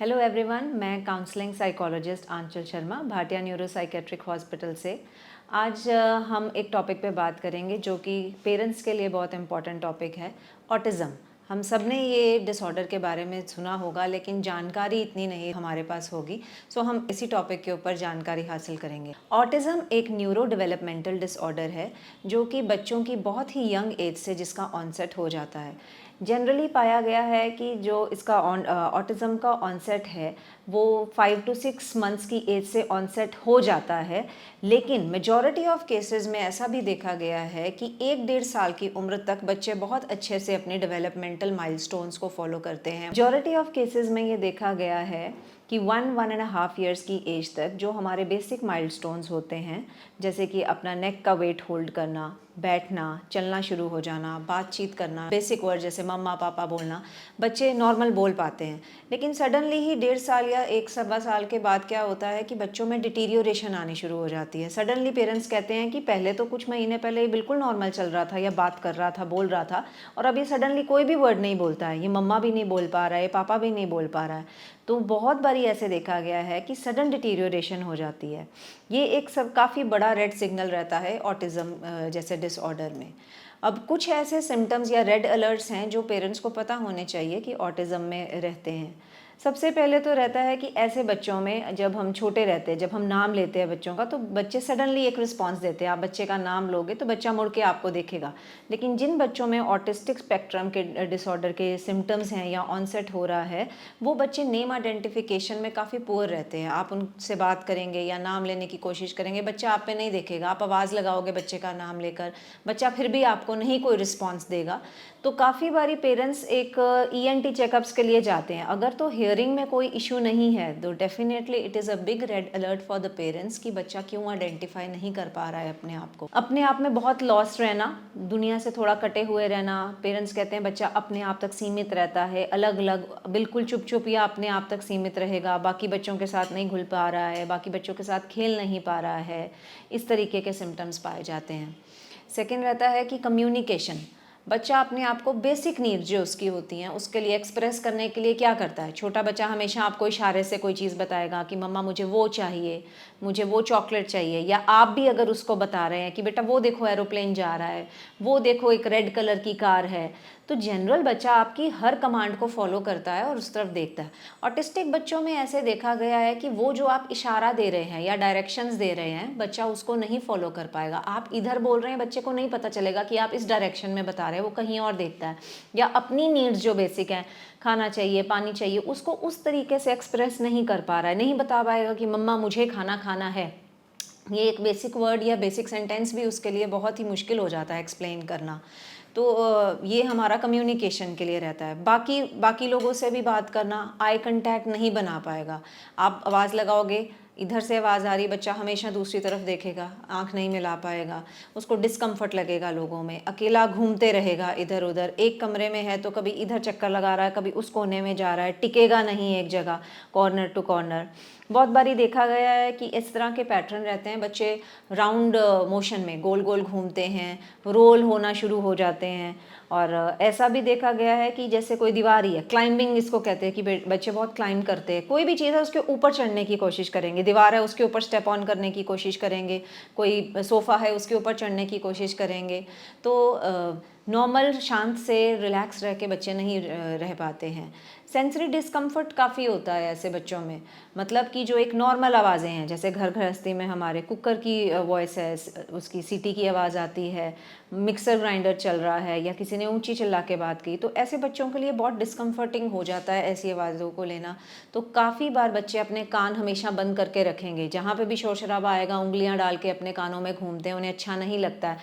Hello everyone, मैं counselling psychologist Anchal Sharma Bhatia neuropsychiatric hospital से। आज हम एक टॉपिक पे बात करेंगे जो कि पेरेंट्स के लिए बहुत इम्पॉर्टेंट टॉपिक है, ऑटिज़म। हम सब ने ये डिसऑर्डर के बारे में सुना होगा, लेकिन जानकारी इतनी नहीं हमारे पास होगी। सो हम इसी टॉपिक के ऊपर जानकारी हासिल करेंगे। ऑटिज़म एक न्यूरो डेवलपमेंटल डिसऑर्डर है जो कि बच्चों की बहुत ही यंग एज से जिसका ऑनसेट हो जाता है। जनरली पाया गया है कि जो इसका ऑटिज़म का ऑनसेट है वो 5 to 6 मंथ्स की एज से ऑनसेट हो जाता है, लेकिन मेजॉरिटी ऑफ केसेस में ऐसा भी देखा गया है कि 1-1.5 साल की उम्र तक बच्चे बहुत अच्छे से अपने डेवलपमेंटल माइलस्टोन्स को फॉलो करते हैं। मेजॉरिटी ऑफ केसेस में ये देखा गया है कि 1-1.5 ईयर्स की एज तक जो हमारे बेसिक माइलस्टोन्स होते हैं, जैसे कि अपना नेक का वेट होल्ड करना, बैठना, चलना शुरू हो जाना, बातचीत करना, बेसिक वर्ड जैसे मम्मा पापा बोलना, बच्चे नॉर्मल बोल पाते हैं। लेकिन सडनली ही 1.5 साल या 1-1.25 साल के बाद क्या होता है कि बच्चों में डिटीरियोरेशन आनी शुरू हो जाती है। सडनली पेरेंट्स कहते हैं कि पहले तो कुछ महीने पहले ये बिल्कुल नॉर्मल चल रहा था या बात कर रहा था, बोल रहा था, और अभी सडनली कोई भी वर्ड नहीं बोलता है। ये मम्मा भी नहीं बोल पा रहा है, पापा भी नहीं बोल पा रहा है। तो बहुत बारी ऐसे देखा गया है कि सडन डिटीरियोरेशन हो जाती है। ये एक सब काफ़ी बड़ा रेड सिग्नल रहता है ऑटिज़म जैसे डिसऑर्डर में। अब कुछ ऐसे सिम्टम्स या रेड अलर्ट्स हैं जो पेरेंट्स को पता होने चाहिए कि ऑटिज़म में रहते हैं। सबसे पहले तो रहता है कि ऐसे बच्चों में जब हम छोटे रहते हैं, जब हम नाम लेते हैं बच्चों का, तो बच्चे सडनली एक रिस्पॉन्स देते हैं। आप बच्चे का नाम लोगे तो बच्चा मुड़ के आपको देखेगा। लेकिन जिन बच्चों में ऑटिस्टिक स्पेक्ट्रम के डिसऑर्डर के सिम्टम्स हैं या ऑनसेट हो रहा है, वो बच्चे नेम आइडेंटिफिकेशन में काफ़ी पुअर रहते हैं। आप उनसे बात करेंगे या नाम लेने की कोशिश करेंगे, बच्चा आप पे नहीं देखेगा। आप आवाज़ लगाओगे बच्चे का नाम लेकर, बच्चा फिर भी आपको नहीं कोई रिस्पॉन्स देगा। तो काफ़ी बारी पेरेंट्स एक ENT चेकअप्स के लिए जाते हैं। अगर तो हियरिंग में कोई इशू नहीं है तो definitely it is a big red alert for the parents कि बच्चा क्यों आइडेंटिफाई नहीं कर पा रहा है अपने आप को। अपने आप में बहुत लॉस्ट रहना, दुनिया से थोड़ा कटे हुए रहना। पेरेंट्स कहते हैं बच्चा अपने आप तक सीमित रहता है, अलग अलग, बिल्कुल चुप चुप या अपने आप तक सीमित रहेगा, बाकी बच्चों के साथ नहीं घुल पा रहा है, बाकी बच्चों के साथ खेल नहीं पा रहा है। इस तरीके के सिम्टम्स पाए जाते हैं। सेकेंड रहता है कि कम्युनिकेशन। बच्चा अपने आप को बेसिक नीड्स जो उसकी होती हैं उसके लिए एक्सप्रेस करने के लिए क्या करता है। छोटा बच्चा हमेशा आपको इशारे से कोई चीज़ बताएगा कि मम्मा मुझे वो चाहिए, मुझे वो चॉकलेट चाहिए। या आप भी अगर उसको बता रहे हैं कि बेटा वो देखो एरोप्लेन जा रहा है, वो देखो एक रेड कलर की कार है, तो जनरल बच्चा आपकी हर कमांड को फॉलो करता है और उस तरफ देखता है। ऑटिस्टिक बच्चों में ऐसे देखा गया है कि वो जो आप इशारा दे रहे हैं या डायरेक्शंस दे रहे हैं, बच्चा उसको नहीं फॉलो कर पाएगा। आप इधर बोल रहे हैं, बच्चे को नहीं पता चलेगा कि आप इस डायरेक्शन में बता रहे हैं, वो कहीं और देखता है। या अपनी नीड्स जो बेसिक हैं, खाना चाहिए, पानी चाहिए, उसको उस तरीके से एक्सप्रेस नहीं कर पा रहा है, नहीं बता पाएगा कि मम्मा मुझे खाना खाना है। ये एक बेसिक वर्ड या बेसिक सेंटेंस भी उसके लिए बहुत ही मुश्किल हो जाता है एक्सप्लेन करना। तो ये हमारा कम्युनिकेशन के लिए रहता है। बाकी बाकी लोगों से भी बात करना, आई कांटेक्ट नहीं बना पाएगा। आप आवाज़ लगाओगे, इधर से आवाज़ आ रही, बच्चा हमेशा दूसरी तरफ देखेगा, आंख नहीं मिला पाएगा, उसको डिस्कम्फर्ट लगेगा लोगों में, अकेला घूमते रहेगा इधर उधर। एक कमरे में है तो कभी इधर चक्कर लगा रहा है, कभी उस कोने में जा रहा है, टिकेगा नहीं एक जगह, कॉर्नर टू कॉर्नर। बहुत बारी देखा गया है कि इस तरह के पैटर्न रहते हैं। बच्चे राउंड मोशन में गोल गोल घूमते हैं, रोल होना शुरू हो जाते हैं। और ऐसा भी देखा गया है कि जैसे कोई दीवार ही है, क्लाइंबिंग इसको कहते हैं कि बच्चे बहुत क्लाइंब करते हैं। कोई भी चीज़ है उसके ऊपर चढ़ने की कोशिश करेंगे, दीवार है उसके ऊपर स्टेप ऑन करने की कोशिश करेंगे, कोई सोफ़ा है उसके ऊपर चढ़ने की कोशिश करेंगे। तो नॉर्मल शांत से रिलैक्स रह के बच्चे नहीं रह पाते हैं। सेंसरी डिस्कम्फर्ट काफ़ी होता है ऐसे बच्चों में। मतलब कि जो एक नॉर्मल आवाज़ें हैं, जैसे घर गृहस्थी में हमारे कुकर की वॉइस है, उसकी सीटी की आवाज़ आती है, मिक्सर ग्राइंडर चल रहा है, या किसी ने ऊंची चिल्ला के बात की, तो ऐसे बच्चों के लिए बहुत डिस्कम्फर्टिंग हो जाता है ऐसी आवाज़ों को लेना। तो काफ़ी बार बच्चे अपने कान हमेशा बंद करके रखेंगे। जहाँ पे भी शोर शराबा आएगा उंगलियाँ डाल के अपने कानों में घूमते हैं, उन्हें अच्छा नहीं लगता है।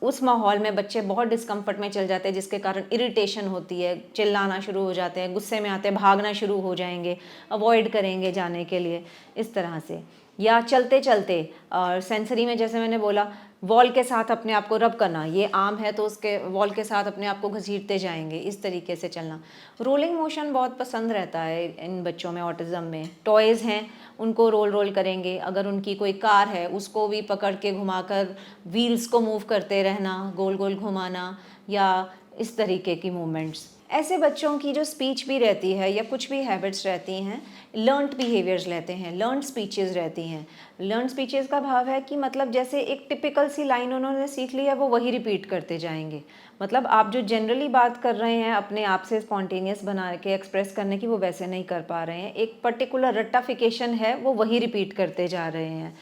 उस माहौल में बच्चे बहुत डिस्कम्फर्ट में चल जाते हैं, जिसके कारण इरिटेशन होती है, चिल्लाना शुरू हो जाते हैं, गुस्से में आते हैं, भागना शुरू हो जाएंगे, अवॉइड करेंगे जाने के लिए, इस तरह से। या चलते चलते और सेंसरी में जैसे मैंने बोला, वॉल के साथ अपने आप को रब करना, ये आम है तो उसके वॉल के साथ अपने आप को घसीटते जाएंगे, इस तरीके से चलना। रोलिंग मोशन बहुत पसंद रहता है इन बच्चों में ऑटिज़म में। टॉयज़ हैं उनको रोल रोल करेंगे, अगर उनकी कोई कार है उसको भी पकड़ के घुमाकर व्हील्स को मूव करते रहना, गोल गोल घुमाना, या इस तरीके की मूवमेंट्स। ऐसे बच्चों की जो स्पीच भी रहती है या कुछ भी हैबिट्स रहती हैं, लर्नड बिहेवियर्स रहते हैं, लर्नड स्पीचेस रहती हैं। लर्नड स्पीचेस का भाव है कि मतलब जैसे एक टिपिकल सी लाइन उन्होंने सीख ली है, वो वही रिपीट करते जाएंगे। मतलब आप जो जनरली बात कर रहे हैं अपने आप से स्पॉन्टेनियस बना के एक्सप्रेस करने की, वो वैसे नहीं कर पा रहे हैं। एक पर्टिकुलर रट्टाफिकेशन है, वो वही रिपीट करते जा रहे हैं।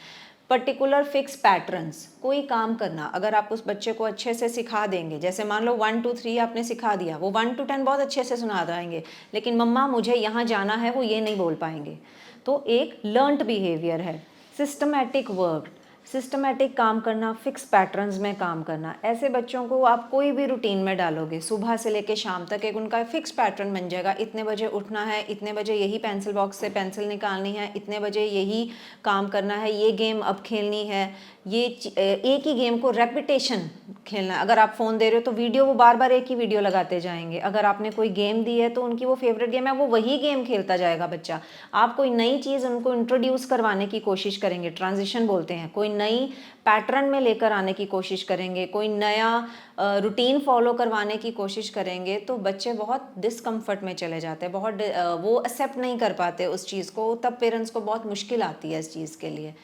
पर्टिकुलर फिक्स पैटर्न्स, कोई काम करना अगर आप उस बच्चे को अच्छे से सिखा देंगे, जैसे मान लो 1 2 3 आपने सिखा दिया, वो 1 to 10 बहुत अच्छे से सुना जाएंगे, लेकिन मम्मा मुझे यहाँ जाना है वो ये नहीं बोल पाएंगे। तो एक लर्नड बिहेवियर है। सिस्टमैटिक वर्क, सिस्टमैटिक काम करना, फिक्स पैटर्न्स में काम करना। ऐसे बच्चों को आप कोई भी रूटीन में डालोगे, सुबह से लेकर शाम तक एक उनका फिक्स पैटर्न बन जाएगा। इतने बजे उठना है, इतने बजे यही पेंसिल बॉक्स से पेंसिल निकालनी है, इतने बजे यही काम करना है, ये गेम अब खेलनी है, ये एक ही गेम को रेपिटेशन खेलना है। अगर आप फ़ोन दे रहे हो तो वीडियो, वो बार बार एक ही वीडियो लगाते जाएंगे। अगर आपने कोई गेम दी है तो उनकी वो फेवरेट गेम है, वो वही गेम खेलता जाएगा बच्चा। आप कोई नई चीज़ उनको इंट्रोड्यूस करवाने की कोशिश करेंगे, ट्रांजिशन बोलते हैं, कोई नई पैटर्न में लेकर आने की कोशिश करेंगे, कोई नया रूटीन फॉलो करवाने की कोशिश करेंगे, तो बच्चे बहुत डिस्कम्फर्ट में चले जाते हैं, बहुत वो एक्सेप्ट नहीं कर पाते उस चीज़ को। तब पेरेंट्स को बहुत मुश्किल आती है इस चीज़ के लिए।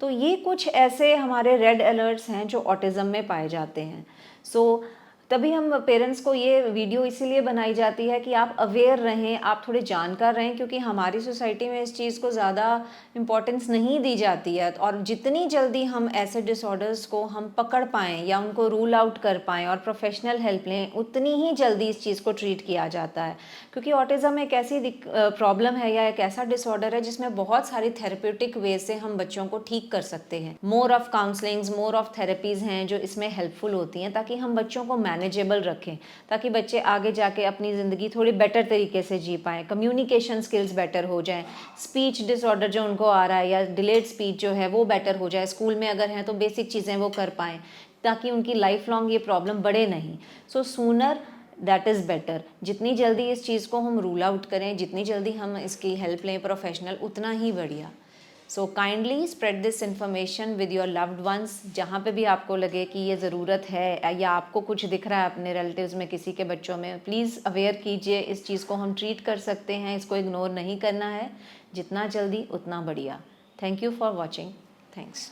तो ये कुछ ऐसे हमारे रेड अलर्ट्स हैं जो ऑटिज़म में पाए जाते हैं। सो तभी हम पेरेंट्स को ये वीडियो इसीलिए बनाई जाती है कि आप अवेयर रहें, आप थोड़े जानकार रहें, क्योंकि हमारी सोसाइटी में इस चीज़ को ज़्यादा इम्पोर्टेंस नहीं दी जाती है। और जितनी जल्दी हम ऐसे डिसऑर्डर्स को हम पकड़ पाएँ या उनको रूल आउट कर पाएँ और प्रोफेशनल हेल्प लें, उतनी ही जल्दी इस चीज़ को ट्रीट किया जाता है। क्योंकि ऑटिज़म एक ऐसी प्रॉब्लम है या एक ऐसा डिसऑर्डर है जिसमें बहुत सारी थेरेप्यूटिक वे से हम बच्चों को ठीक कर सकते हैं। More of counsellings, more of therapies हैं जो इसमें हेल्पफुल होती हैं, ताकि हम बच्चों को मैनेजेबल रखें, ताकि बच्चे आगे जाके अपनी ज़िंदगी थोड़ी बेटर तरीके से जी पाएँ, कम्युनिकेशन स्किल्स बेटर हो जाएँ, स्पीच डिसऑर्डर जो उनको आ रहा है या डिलेड स्पीच जो है वो बेटर हो जाए, स्कूल में अगर हैं तो बेसिक चीज़ें वो कर पाएँ, ताकि उनकी लाइफ लॉन्ग ये प्रॉब्लम बढ़े नहीं। सो सूनर दैट इज़ बेटर। जितनी जल्दी इस चीज़ को हम रूल आउट करें, जितनी जल्दी हम इसकी हेल्प लें प्रोफेशनल, उतना ही बढ़िया। So kindly spread this information with your loved ones. जहाँ पे भी आपको लगे कि ये ज़रूरत है या आपको कुछ दिख रहा है अपने रिलेटिव्स में, किसी के बच्चों में, प्लीज़ अवेयर कीजिए। इस चीज़ को हम ट्रीट कर सकते हैं, इसको इग्नोर नहीं करना है। जितना जल्दी उतना बढ़िया। Thank you for watching. Thanks.